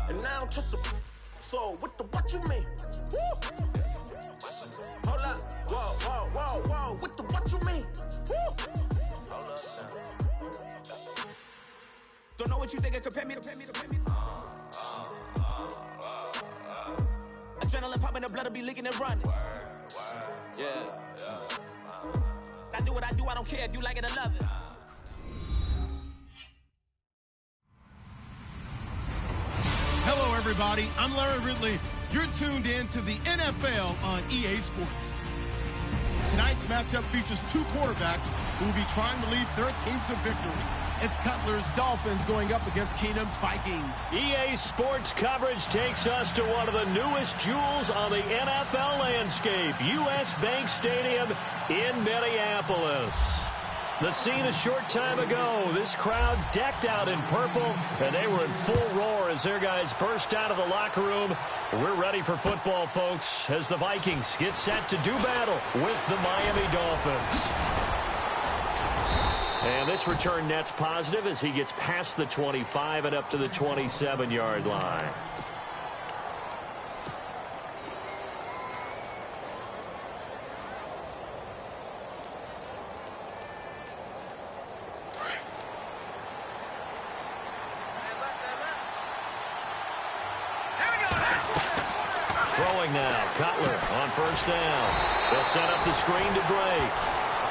And now I'm just a so what you mean? Woo! Hold up, whoa, what you mean? Woo! Hold up now. Don't know what you think, compare me to. Adrenaline popping, the blood will be leaking and running. Yeah. I do what I do, I don't care if you like it or love it. Hello, everybody. I'm Larry Ridley. You're tuned in to the NFL on EA Sports. Tonight's matchup features two quarterbacks who will be trying to lead their teams to victory. It's Cutler's Dolphins going up against Keenum's Vikings. EA Sports coverage takes us to one of the newest jewels on the NFL landscape, US Bank Stadium in Minneapolis. The scene a short time ago, this crowd decked out in purple, and they were in full roar as their guys burst out of the locker room. We're ready for football, folks, as the Vikings get set to do battle with the Miami Dolphins. And this return net's positive as he gets past the 25 and up to the 27-yard line. Throwing now, Cutler on first down. They'll set up the screen to Drake.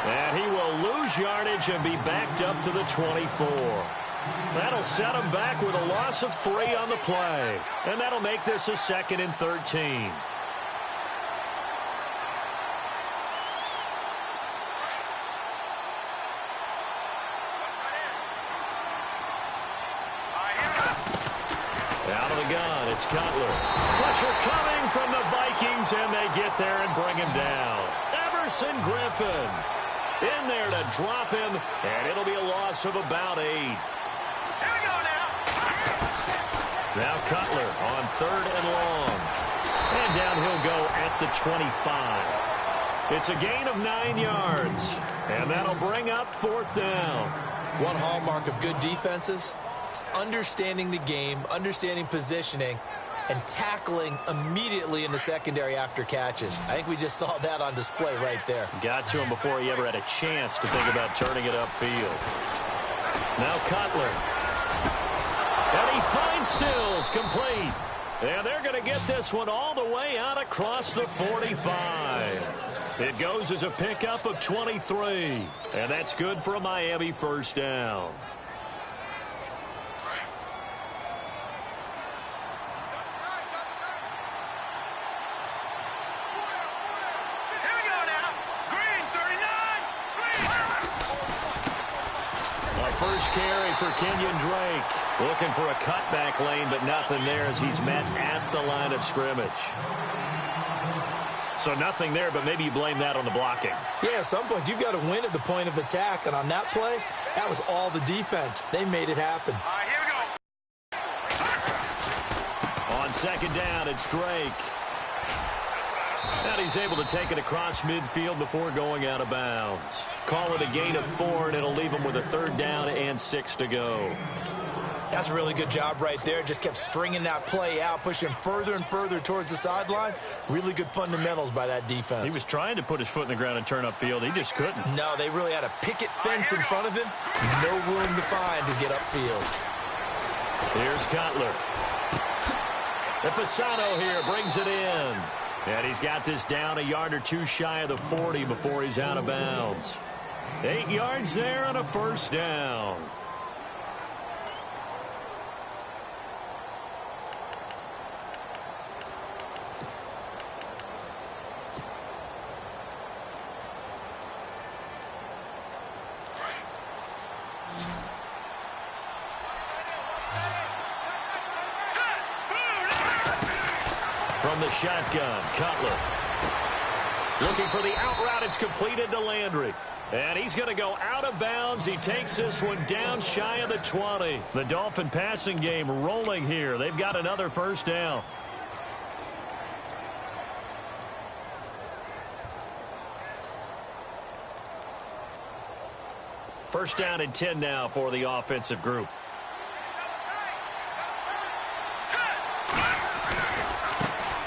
And he will lose yardage and be backed up to the 24. That'll set him back with a loss of 3 on the play. And that'll make this a 2nd and 13. Out of the gun, it's Cutler. Pressure coming from the Vikings, and they get there and bring him down. Everson Griffin in there to drop him, and it'll be a loss of about 8. Here we go now. Now Cutler on 3rd and long. And down he'll go at the 25. It's a gain of 9 yards, and that'll bring up 4th down. One hallmark of good defenses is understanding the game, understanding positioning, and tackling immediately in the secondary after catches. I think we just saw that on display right there. Got to him before he ever had a chance to think about turning it upfield. Now Cutler. And he finds Stills complete. And they're going to get this one all the way out across the 45. It goes as a pickup of 23. And that's good for a Miami first down. First carry for Kenyon Drake. Looking for a cutback lane, but nothing there as he's met at the line of scrimmage. So nothing there, but maybe you blame that on the blocking. Yeah, at some point, you've got to win at the point of attack. And on that play, that was all the defense. They made it happen. All right, here we go. On 2nd down, it's Drake. And he's able to take it across midfield before going out of bounds. Call it a gain of 4, and it'll leave him with a 3rd down and 6 to go. That's a really good job right there. Just kept stringing that play out, pushing further and further towards the sideline. Really good fundamentals by that defense. He was trying to put his foot in the ground and turn upfield. He just couldn't. No, they really had a picket fence in front of him. No room to find to get upfield. Here's Cutler. The Fasano here brings it in. And he's got this down a yard or 2 shy of the 40 before he's out of bounds. 8 yards there on a first down. From the shotgun, Cutler. Looking for the out route. It's completed to Landry. And he's going to go out of bounds. He takes this one down shy of the 20. The Dolphin passing game rolling here. They've got another first down. First down and 10 now for the offensive group.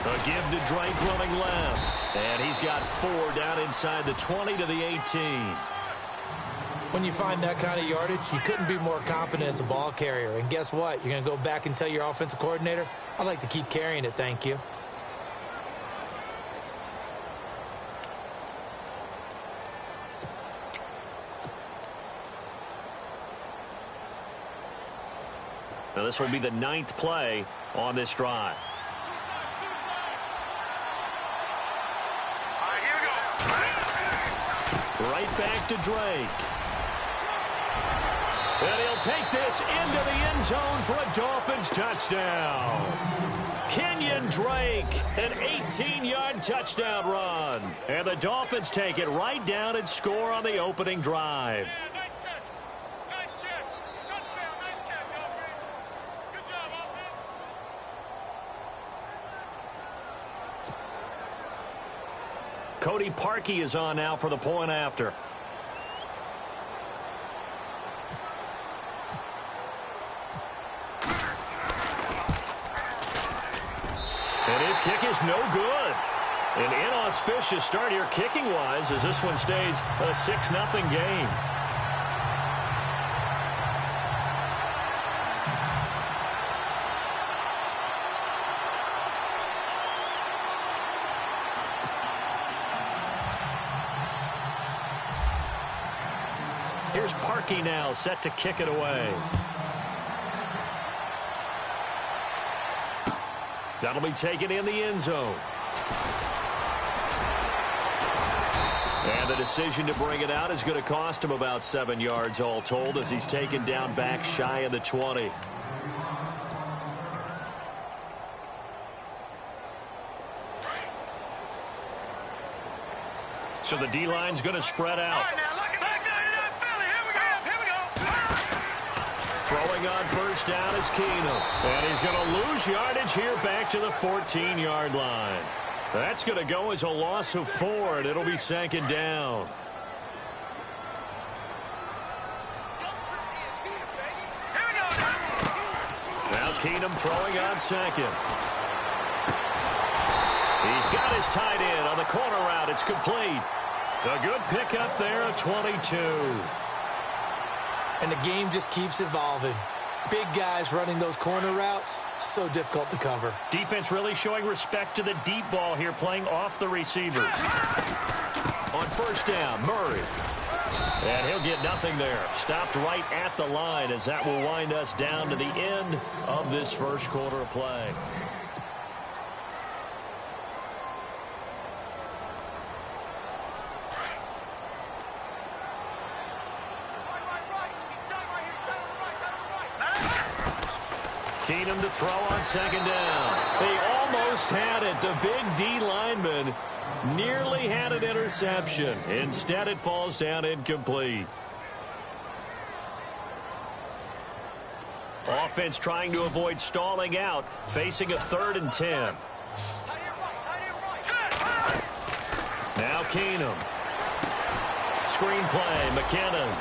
A give to Drake running left. And he's got 4 down inside the 20 to the 18. When you find that kind of yardage, you couldn't be more confident as a ball carrier. And guess what? You're going to go back and tell your offensive coordinator, I'd like to keep carrying it, thank you. Now this will be the 9th play on this drive. Right back to Drake. And he'll take this into the end zone for a Dolphins touchdown. Kenyon Drake, an 18-yard touchdown run. And the Dolphins take it right down and score on the opening drive. Cody Parkey is on now for the point after. And his kick is no good. An inauspicious start here kicking-wise as this one stays a 6-0 game. Here's Parkey now, set to kick it away. That'll be taken in the end zone. And the decision to bring it out is going to cost him about 7 yards all told as he's taken down back shy of the 20. So the D-line's going to spread out. Throwing on first down is Keenum. And he's going to lose yardage here back to the 14-yard line. That's going to go as a loss of 4, and it'll be 2nd down. Now Keenum throwing on 2nd. He's got his tight end on the corner route. It's complete. A good pickup there, a 22. And the game just keeps evolving. Big guys running those corner routes, so difficult to cover. Defense really showing respect to the deep ball here, playing off the receivers. On first down, Murray. And he'll get nothing there. Stopped right at the line as that will wind us down to the end of this first quarter of play. Keenum to throw on 2nd down. They almost had it. The big D lineman nearly had an interception. Instead, it falls down incomplete. Offense trying to avoid stalling out, facing a 3rd and 10. Now Keenum. Screen play, McKinnon.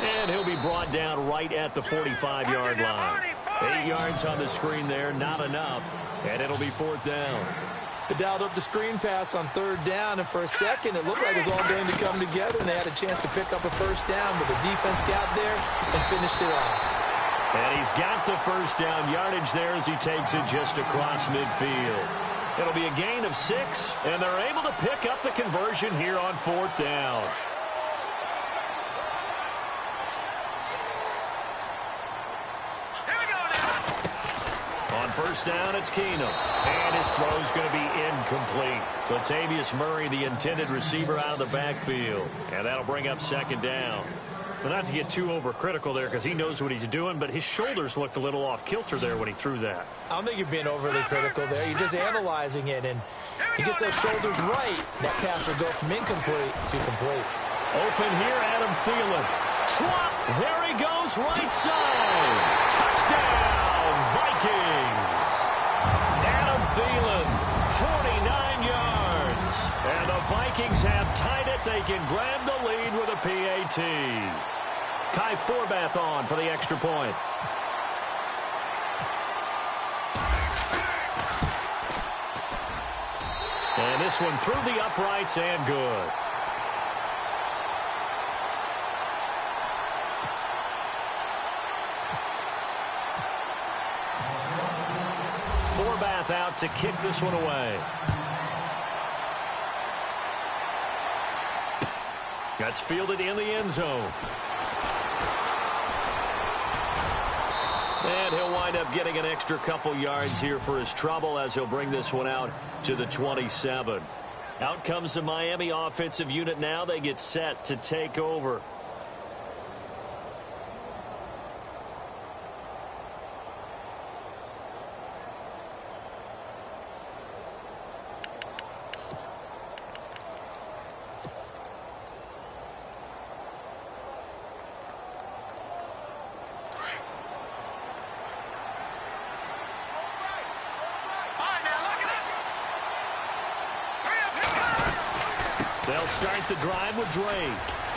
And he'll be brought down right at the 45-yard line. 8 yards on the screen there, not enough, and it'll be 4th down. They dialed up the screen pass on 3rd down, and for a second it looked like it was all going to come together, and they had a chance to pick up a first down, but the defense got there and finished it off. And he's got the first down yardage there as he takes it just across midfield. It'll be a gain of 6, and they're able to pick up the conversion here on 4th down. First down, it's Keenum. And his throw's going to be incomplete. Latavius Murray, the intended receiver, out of the backfield. And that'll bring up 2nd down. But not to get too overcritical there because he knows what he's doing, but his shoulders looked a little off kilter there when he threw that. I don't think you're being overly critical there. You're just analyzing it, and he gets those shoulders right. That pass will go from incomplete to complete. Open here, Adam Thielen. Trump, there he goes, right side. Touchdown, Vikings. Adam Thielen, 49 yards. And the Vikings have tied it. They can grab the lead with a PAT. Kai Forbath on for the extra point. And this one through the uprights and good. Forbath out to kick this one away. That's fielded in the end zone. And he'll wind up getting an extra couple yards here for his trouble as he'll bring this one out to the 27. Out comes the Miami offensive unit now. They get set to take over. They'll start the drive with Drake.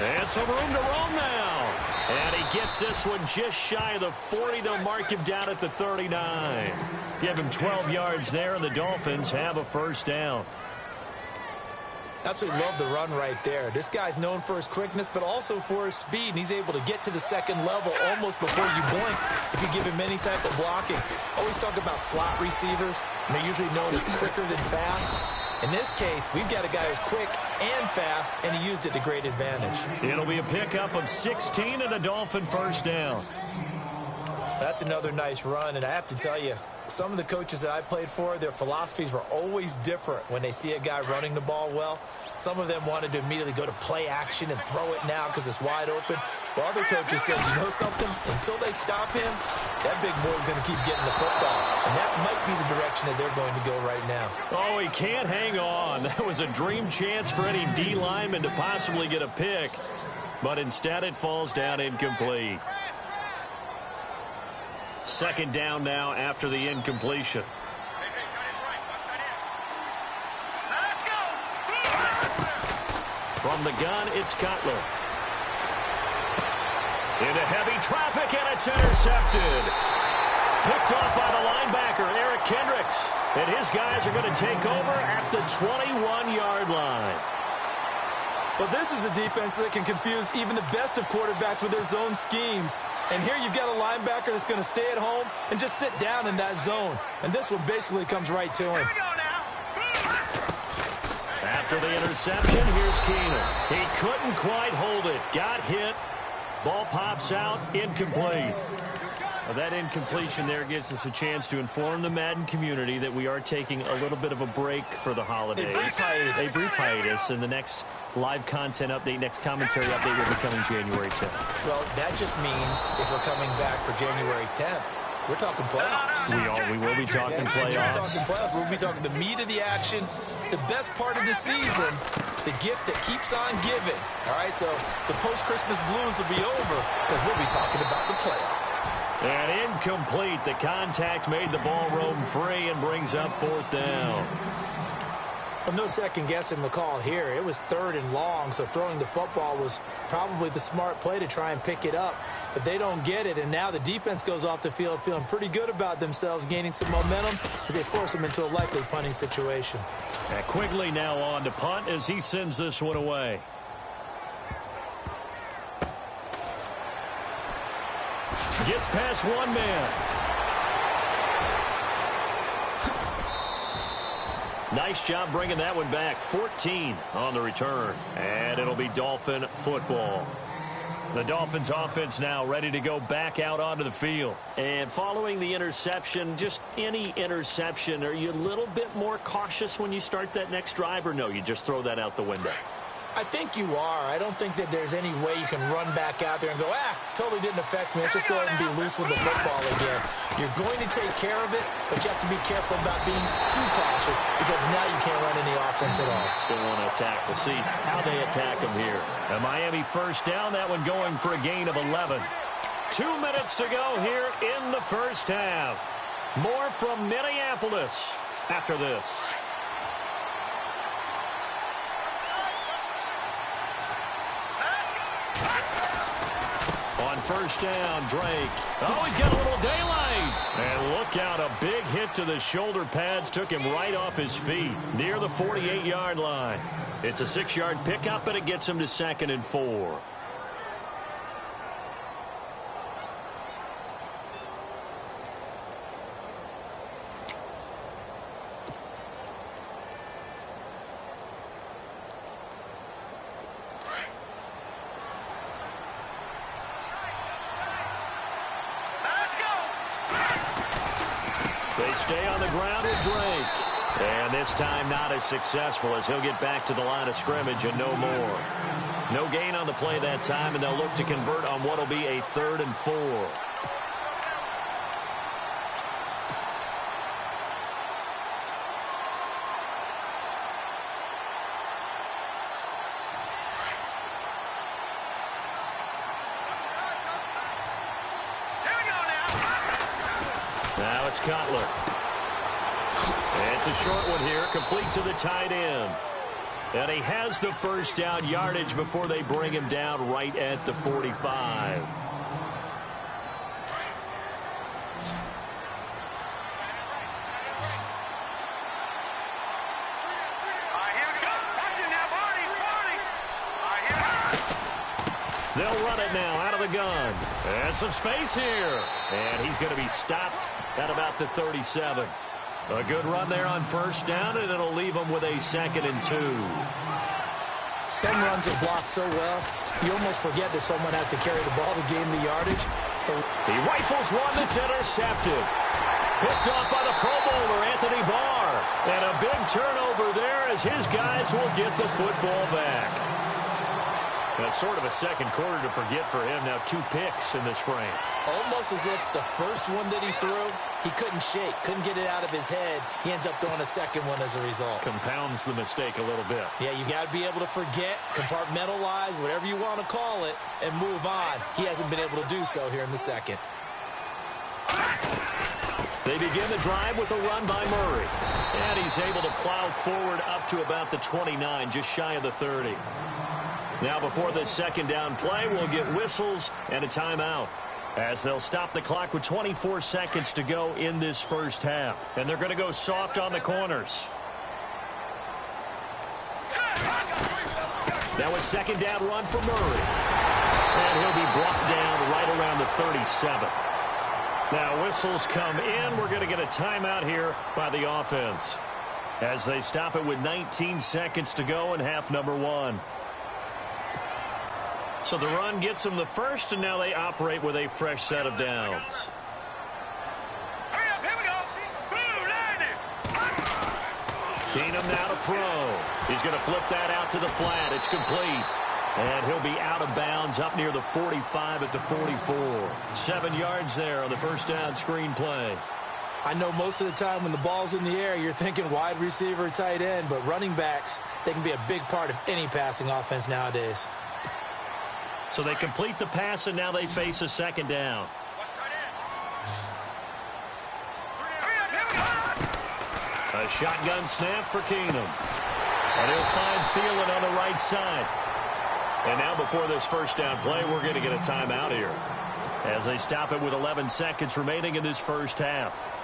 And some room to roam now. And he gets this one just shy of the 40. They'll mark him down at the 39. Give him 12 yards there, and the Dolphins have a first down. Absolutely love the run right there. This guy's known for his quickness, but also for his speed. And he's able to get to the second level almost before you blink if you give him any type of blocking. Always talk about slot receivers, and they're usually known as quicker than fast. In this case, we've got a guy who's quick and fast, and he used it to great advantage. It'll be a pickup of 16 and a Dolphin first down. That's another nice run, and I have to tell you, some of the coaches that I played for, their philosophies were always different when they see a guy running the ball well. Some of them wanted to immediately go to play action and throw it now because it's wide open. While other coaches said, you know something? Until they stop him, that big boy's going to keep getting the football. And that might be the direction that they're going to go right now. Oh, he can't hang on. That was a dream chance for any D lineman to possibly get a pick. But instead it falls down incomplete. Second down now after the incompletion. From the gun, it's Cutler. Into heavy traffic, and it's intercepted. Picked off by the linebacker, Eric Kendricks. And his guys are going to take over at the 21-yard line. Well, this is a defense that can confuse even the best of quarterbacks with their zone schemes. And here you've got a linebacker that's going to stay at home and just sit down in that zone. And this one basically comes right to him. After the interception, here's Keenan. He couldn't quite hold it. Got hit. Ball pops out. Incomplete. Well, that incompletion there gives us a chance to inform the Madden community that we are taking a little bit of a break for the holidays. A brief hiatus. And the next live content update, next commentary update will be coming January 10th. Well, that just means if we're coming back for January 10th, we're talking playoffs. We will be talking playoffs. We'll be talking the meat of the action, the best part of the season, the gift that keeps on giving. All right, so the post-Christmas blues will be over because we'll be talking about the playoffs. And incomplete. The contact made the ball roam free and brings up fourth down. Well, no second guessing the call here. It was third and long, so throwing the football was probably the smart play to try and pick it up. But they don't get it, and now the defense goes off the field feeling pretty good about themselves, gaining some momentum as they force them into a likely punting situation. And Quigley now on to punt as he sends this one away. Gets past one man. Nice job bringing that one back. 14 on the return. And it'll be Dolphin football. The Dolphins offense now ready to go back out onto the field. And following the interception, just any interception, are you a little bit more cautious when you start that next drive, or no, you just throw that out the window? I think you are. I don't think that there's any way you can run back out there and go, totally didn't affect me. Let's just go ahead and be loose with the football again. You're going to take care of it, but you have to be careful about being too cautious because now you can't run any offense at all. Still want to attack. We'll see how they attack them here. A Miami first down, that one going for a gain of 11. 2 minutes to go here in the first half. More from Minneapolis after this. On first down. Drake. Oh, he's got a little daylight. And look out, a big hit to the shoulder pads took him right off his feet near the 48-yard line. It's a 6-yard pickup, and it gets him to 2nd and 4. They stay on the ground with Drake. And this time not as successful, as he'll get back to the line of scrimmage and no more. No gain on the play that time, and they'll look to convert on what will be a 3rd and 4. Now it's Cutler. And it's a short one here, complete to the tight end. And he has the first down yardage before they bring him down right at the 45. They'll run it now out of the gun. And some space here. And he's going to be stopped at about the 37. A good run there on first down, and it'll leave him with a 2nd and 2. Some runs are blocked so well, you almost forget that someone has to carry the ball to gain the yardage. He rifles one that's intercepted. Picked off by the Pro Bowler, Anthony Barr. And a big turnover there as his guys will get the football back. That's sort of a second quarter to forget for him. Now 2 picks in this frame. Almost as if the first one that he threw, he couldn't shake, couldn't get it out of his head. He ends up throwing a second one as a result. Compounds the mistake a little bit. Yeah, you got to be able to forget, compartmentalize, whatever you want to call it, and move on. He hasn't been able to do so here in the second. They begin the drive with a run by Murray. And he's able to plow forward up to about the 29, just shy of the 30. Now before this second down play, we'll get whistles and a timeout, as they'll stop the clock with 24 seconds to go in this first half. And they're going to go soft on the corners. Now a second down run for Murray. And he'll be brought down right around the 37. Now whistles come in. We're going to get a timeout here by the offense, as they stop it with 19 seconds to go in half number 1. So the run gets them the first, and now they operate with a fresh set of downs. Hurry up, here we go. Keenum now to throw. He's going to flip that out to the flat. It's complete. And he'll be out of bounds up near the 45 at the 44. 7 yards there on the first down screen play. I know most of the time when the ball's in the air, you're thinking wide receiver, tight end, but running backs, they can be a big part of any passing offense nowadays. So they complete the pass, and now they face a second down. A shotgun snap for Keenum. And he'll find Thielen on the right side. And now before this first down play, we're going to get a timeout here, as they stop it with 11 seconds remaining in this first half.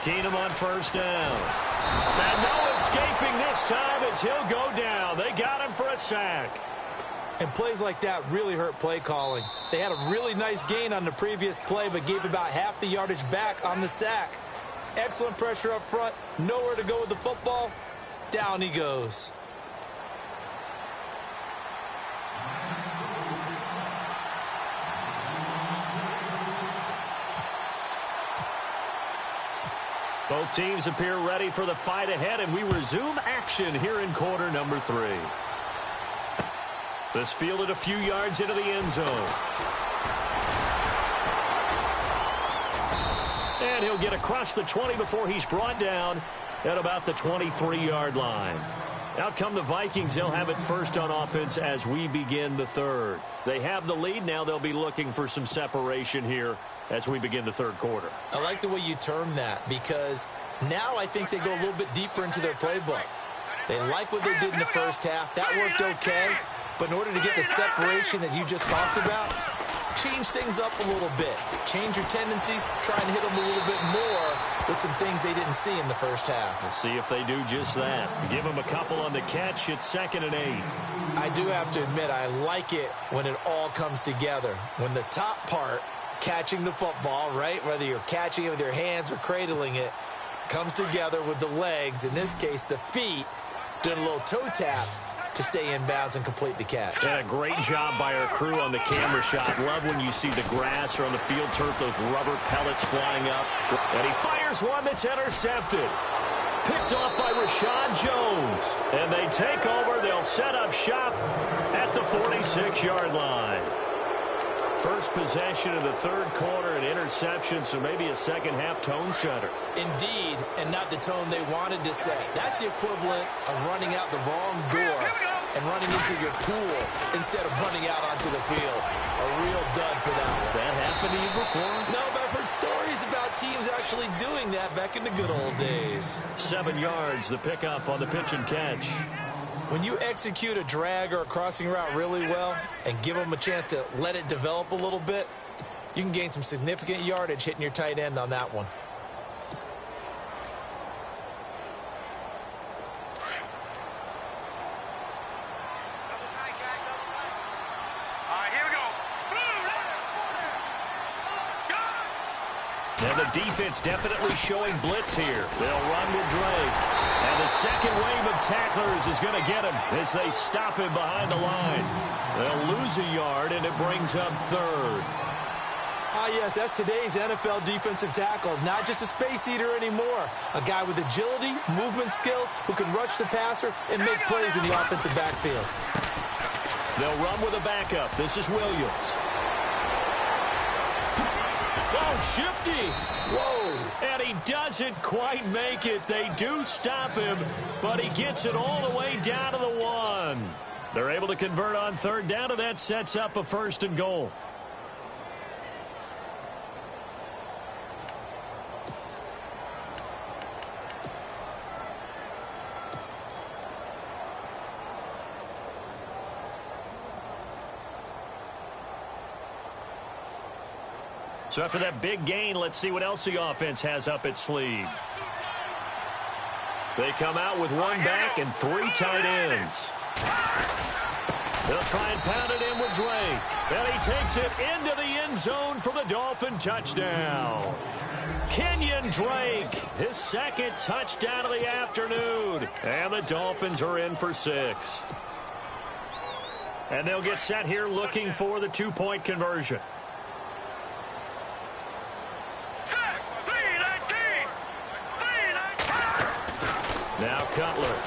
Keenum on first down. And no escaping this time as he'll go down. They got him for a sack. And plays like that really hurt play calling. They had a really nice gain on the previous play, but gave about half the yardage back on the sack. Excellent pressure up front. Nowhere to go with the football. Down he goes. Both teams appear ready for the fight ahead, and we resume action here in quarter number 3. This fielded a few yards into the end zone. And he'll get across the 20 before he's brought down at about the 23-yard line. Out come the Vikings. They'll have it first on offense as we begin the third. They have the lead. Now they'll be looking for some separation here as we begin the third quarter. I like the way you term that, because now I think they go a little bit deeper into their playbook. They like what they did in the first half. That worked okay. But in order to get the separation that you just talked about, change things up a little bit. Change your tendencies. Try and hit them a little bit more with some things they didn't see in the first half. We'll see if they do just that. Give them a couple on the catch. It's 2nd and 8. I do have to admit, I like it when it all comes together. When the top part, catching the football, right, whether you're catching it with your hands or cradling it, comes together with the legs, in this case the feet, doing a little toe tap to stay in bounds and complete the catch. And a great job by our crew on the camera shot. Love when you see the grass or on the field turf, those rubber pellets flying up. And he fires one that's intercepted. Picked off by Rashad Jones. And they take over. They'll set up shop at the 46-yard line. First possession of the third quarter, an interception, so maybe a second-half tone setter. Indeed, and not the tone they wanted to set. That's the equivalent of running out the wrong door and running into your pool instead of running out onto the field. A real dud for that one. Has that happened to you before? No, but I've heard stories about teams actually doing that back in the good old days. 7 yards, the pickup on the pitch and catch. When you execute a drag or a crossing route really well and give them a chance to let it develop a little bit, you can gain some significant yardage hitting your tight end on that one. Now the defense definitely showing blitz here. They'll run with Drake. And the second wave of tacklers is going to get him as they stop him behind the line. They'll lose a yard, and it brings up third. Ah, yes, that's today's NFL defensive tackle. Not just a space eater anymore. A guy with agility, movement skills, who can rush the passer and make plays in the offensive backfield. They'll run with a backup. This is Williams. Oh, shifty. Whoa. And he doesn't quite make it. They do stop him, but he gets it all the way down to the 1. They're able to convert on third down, and that sets up a 1st and goal. So after that big gain, let's see what else the offense has up its sleeve. They come out with one back and 3 tight ends. They'll try and pound it in with Drake. And he takes it into the end zone for the Dolphin touchdown. Kenyon Drake, his 2nd touchdown of the afternoon. And the Dolphins are in for 6. And they'll get set here looking for the 2-point conversion. Now Cutler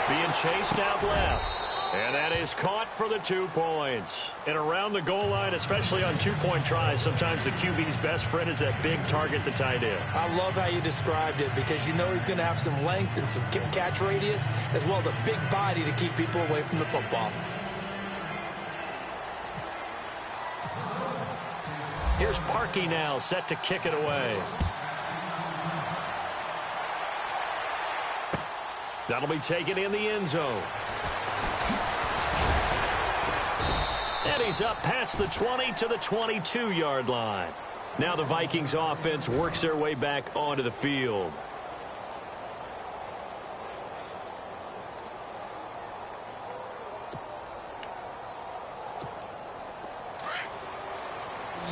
being chased out left. And that is caught for the 2 points. And around the goal line, especially on 2-point tries, sometimes the QB's best friend is that big target, the tight end. I love how you described it, because you know he's going to have some length and some catch radius, as well as a big body to keep people away from the football. Here's Parkey now, set to kick it away. That'll be taken in the end zone. And he's up past the 20 to the 22-yard line. Now the Vikings offense works their way back onto the field.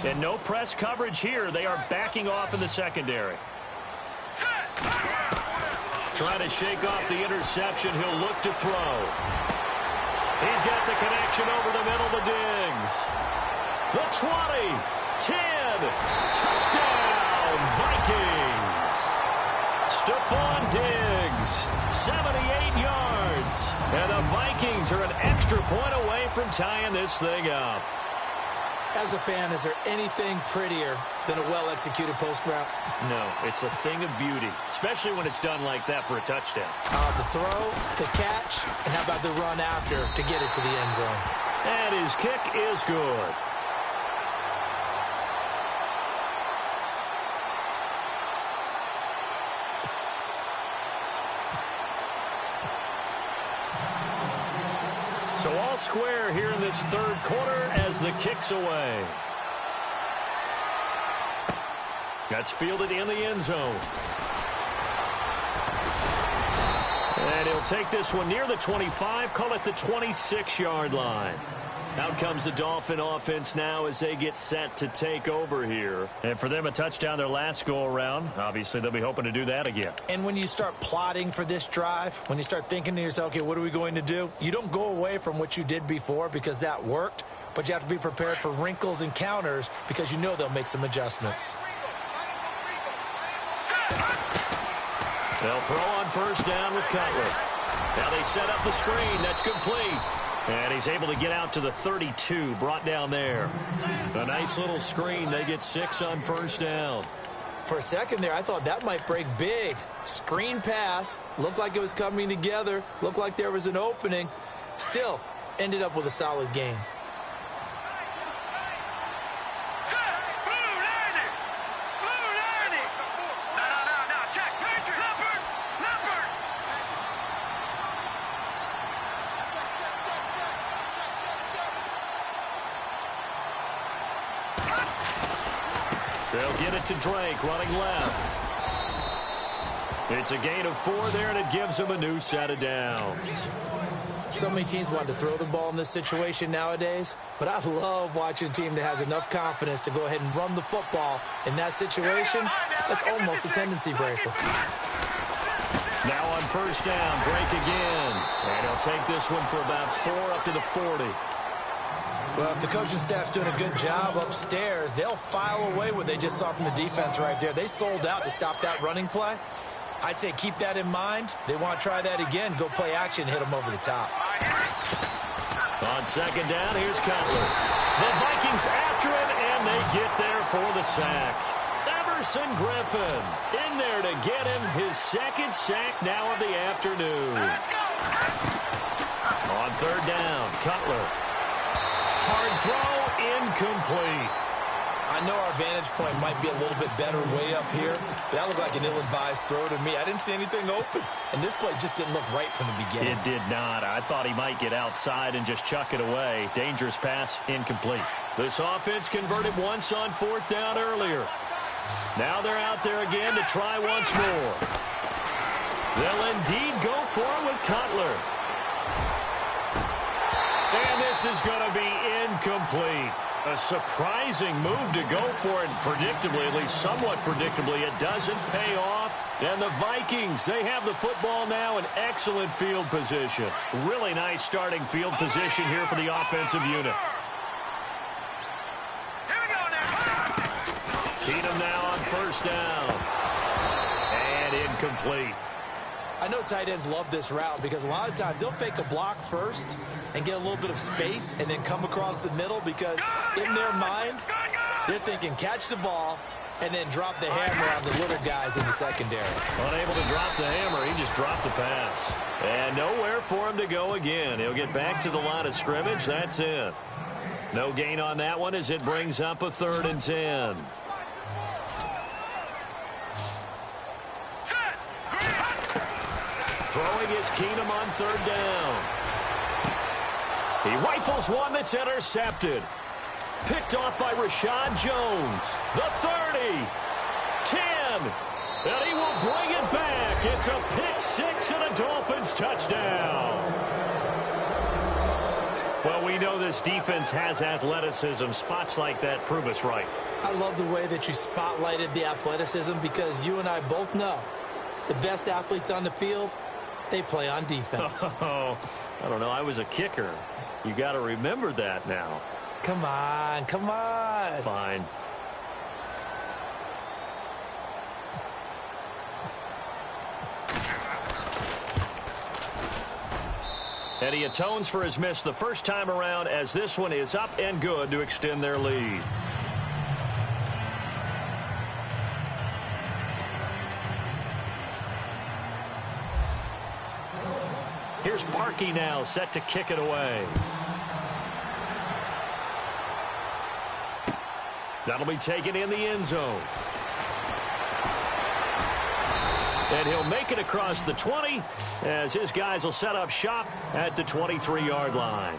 And no press coverage here. They are backing off in the secondary. Trying to shake off the interception. He'll look to throw. He's got the connection over the middle to Diggs. The 20, 10, touchdown, Vikings. Stephon Diggs, 78 yards. And the Vikings are an extra point away from tying this thing up. As a fan, is there anything prettier than a well-executed post route? No, it's a thing of beauty, especially when it's done like that for a touchdown. The throw, the catch, and how about the run after to get it to the end zone? And his kick is good. So all square here in this third quarter as the kick's away. That's fielded in the end zone. And he'll take this one near the 25, call it the 26-yard line. Out comes the Dolphin offense now as they get set to take over here. And for them, a touchdown their last go-around. Obviously, they'll be hoping to do that again. And when you start plotting for this drive, when you start thinking to yourself, okay, what are we going to do? You don't go away from what you did before because that worked, but you have to be prepared for wrinkles and counters because you know they'll make some adjustments. They'll throw on first down with Cutler. Now they set up the screen. That's complete. And he's able to get out to the 32, brought down there. A nice little screen. They get 6 on first down. For a second there, I thought that might break big. Screen pass. Looked like it was coming together. Looked like there was an opening. Still, ended up with a solid game. They'll get it to Drake, running left. It's a gain of 4 there, and it gives them a new set of downs. So many teams want to throw the ball in this situation nowadays, but I love watching a team that has enough confidence to go ahead and run the football in that situation. That's almost a tendency breaker. Now on first down, Drake again. And he'll take this one for about 4 up to the 40. Well, if the coaching staff's doing a good job upstairs, they'll file away what they just saw from the defense right there. They sold out to stop that running play. I'd say keep that in mind. They want to try that again, go play action, hit them over the top. On second down, here's Cutler. The Vikings after him, and they get there for the sack. Everson Griffin in there to get him his second sack now of the afternoon. On third down, Cutler. Hard throw, incomplete. I know our vantage point might be a little bit better way up here, but that looked like an ill-advised throw to me. I didn't see anything open, and this play just didn't look right from the beginning. It did not. I thought he might get outside and just chuck it away. Dangerous pass, incomplete. This offense converted once on fourth down earlier. Now they're out there again to try once more. They'll indeed go for it with Cutler. And this is going to be incomplete. A surprising move to go for it predictably, at least somewhat predictably. It doesn't pay off. And the Vikings, they have the football now in excellent field position. Really nice starting field position here for the offensive unit. Keenum now on first down. And incomplete. I know tight ends love this route because a lot of times they'll fake a block first and get a little bit of space and then come across the middle because in their mind, they're thinking catch the ball and then drop the hammer on the little guys in the secondary. Unable to drop the hammer, he just dropped the pass. And nowhere for him to go again. He'll get back to the line of scrimmage. That's it. No gain on that one as it brings up a 3rd and 10. Throwing is Keenum on third down. He rifles one that's intercepted. Picked off by Rashad Jones. The 30. 10. And he will bring it back. It's a pick six and a Dolphins touchdown. Well, we know this defense has athleticism. Spots like that prove us right. I love the way that you spotlighted the athleticism because you and I both know the best athletes on the field, they play on defense. Oh, I don't know. I was a kicker. You got to remember that now. Come on, come on. Fine. And he atones for his miss the first time around as this one is up and good to extend their lead. Here's Parkey now, set to kick it away. That'll be taken in the end zone. And he'll make it across the 20 as his guys will set up shop at the 23-yard line.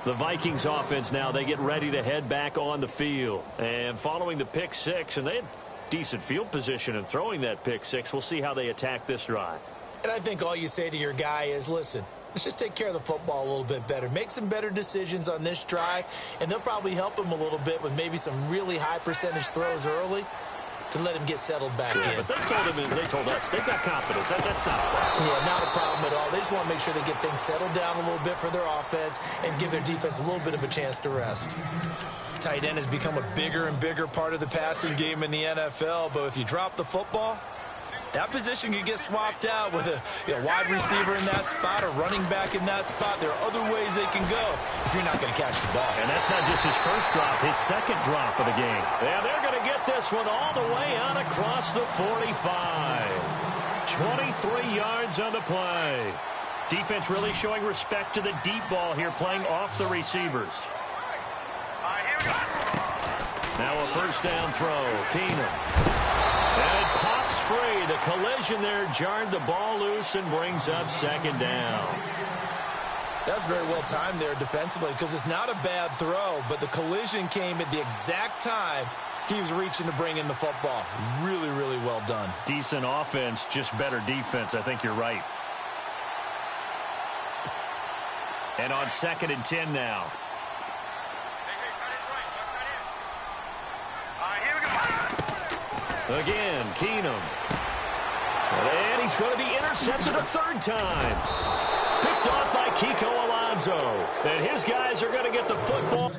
The Vikings offense now, they get ready to head back on the field. And following the pick six, and they had decent field position in throwing that pick six, we'll see how they attack this drive. And I think all you say to your guy is, listen, let's just take care of the football a little bit better. Make some better decisions on this drive, and they'll probably help him a little bit with maybe some really high percentage throws early to let him get settled back in. But they told us they've got confidence. That's not a problem. Yeah, not a problem at all. They just want to make sure they get things settled down a little bit for their offense and give their defense a little bit of a chance to rest. Tight end has become a bigger and bigger part of the passing game in the NFL, but if you drop the football, that position can get swapped out with a wide receiver in that spot or running back in that spot. There are other ways they can go if you're not going to catch the ball. And that's not just his first drop, his second drop of the game. Yeah, they're going to get this one all the way out across the 45. 23 yards on the play. Defense really showing respect to the deep ball here, playing off the receivers. Now a first down throw. Keenum. And it pops free. The collision there jarred the ball loose and brings up second down. That's very well timed there defensively because it's not a bad throw, but the collision came at the exact time he was reaching to bring in the football. Really, really well done. Decent offense, just better defense. I think you're right. And on 2nd and 10 now. Again, Keenum. And he's going to be intercepted a third time. Picked off by Kiko Alonso. And his guys are going to get the football.